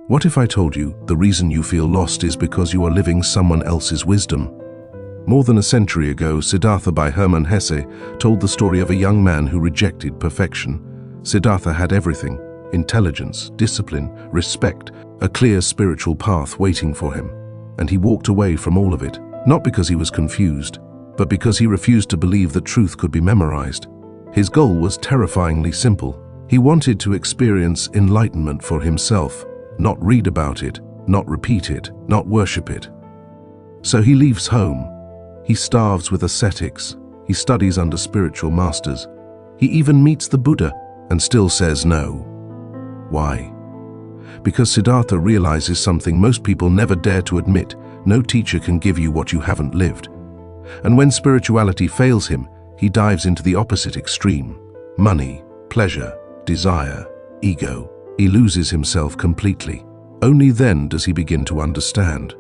What if I told you the reason you feel lost is because you are living someone else's wisdom? More than a century ago, Siddhartha by Hermann Hesse told the story of a young man who rejected perfection. Siddhartha had everything: intelligence, discipline, respect, a clear spiritual path waiting for him. And he walked away from all of it, not because he was confused, but because he refused to believe that truth could be memorized. His goal was terrifyingly simple. He wanted to experience enlightenment for himself, not read about it, not repeat it, not worship it. So he leaves home. He starves with ascetics. He studies under spiritual masters. He even meets the Buddha and still says no. Why? Because Siddhartha realizes something most people never dare to admit: no teacher can give you what you haven't lived. And when spirituality fails him, he dives into the opposite extreme: money, pleasure, desire, ego. He loses himself completely. Only then does he begin to understand.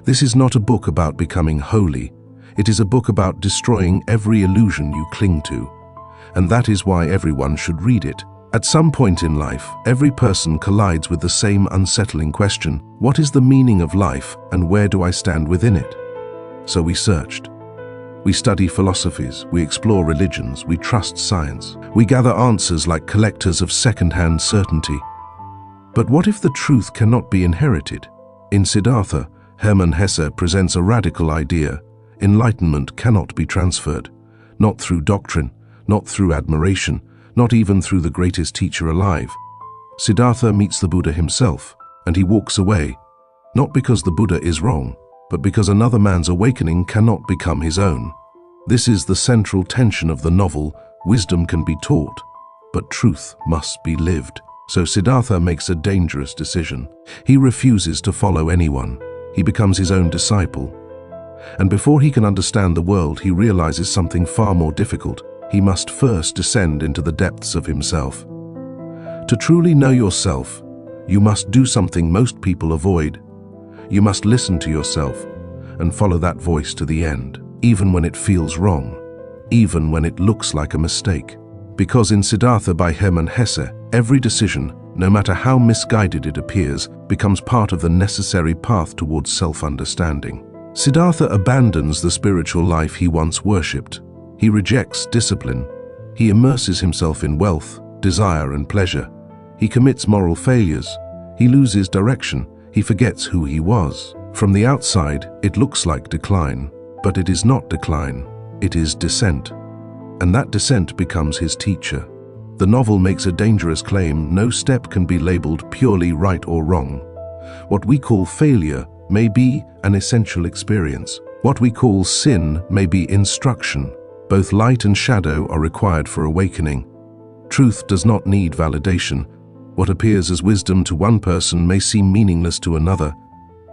This is not a book about becoming holy. It is a book about destroying every illusion you cling to. And that is why everyone should read it. At some point in life, every person collides with the same unsettling question: what is the meaning of life and where do I stand within it? So we searched. We study philosophies, we explore religions, we trust science. We gather answers like collectors of second-hand certainty. But what if the truth cannot be inherited? In Siddhartha, Hermann Hesse presents a radical idea: enlightenment cannot be transferred. Not through doctrine, not through admiration, not even through the greatest teacher alive. Siddhartha meets the Buddha himself, and he walks away, not because the Buddha is wrong, but because another man's awakening cannot become his own. This is the central tension of the novel. Wisdom can be taught, but truth must be lived. So Siddhartha makes a dangerous decision. He refuses to follow anyone. He becomes his own disciple. And before he can understand the world, he realizes something far more difficult. He must first descend into the depths of himself. To truly know yourself, you must do something most people avoid. You must listen to yourself and follow that voice to the end, even when it feels wrong, even when it looks like a mistake. Because in Siddhartha by Hermann Hesse, every decision, no matter how misguided it appears, becomes part of the necessary path towards self-understanding. Siddhartha abandons the spiritual life he once worshipped. He rejects discipline. He immerses himself in wealth, desire, and pleasure. He commits moral failures. He loses direction. He forgets who he was. From the outside, it looks like decline, but it is not decline. It is descent. And that descent becomes his teacher. The novel makes a dangerous claim: no step can be labeled purely right or wrong. What we call failure may be an essential experience. What we call sin may be instruction. Both light and shadow are required for awakening. Truth does not need validation. What appears as wisdom to one person may seem meaningless to another.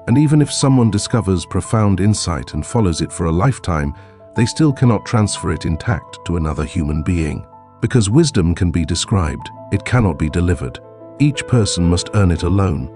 And even if someone discovers profound insight and follows it for a lifetime, they still cannot transfer it intact to another human being. Because wisdom can be described, it cannot be delivered. Each person must earn it alone.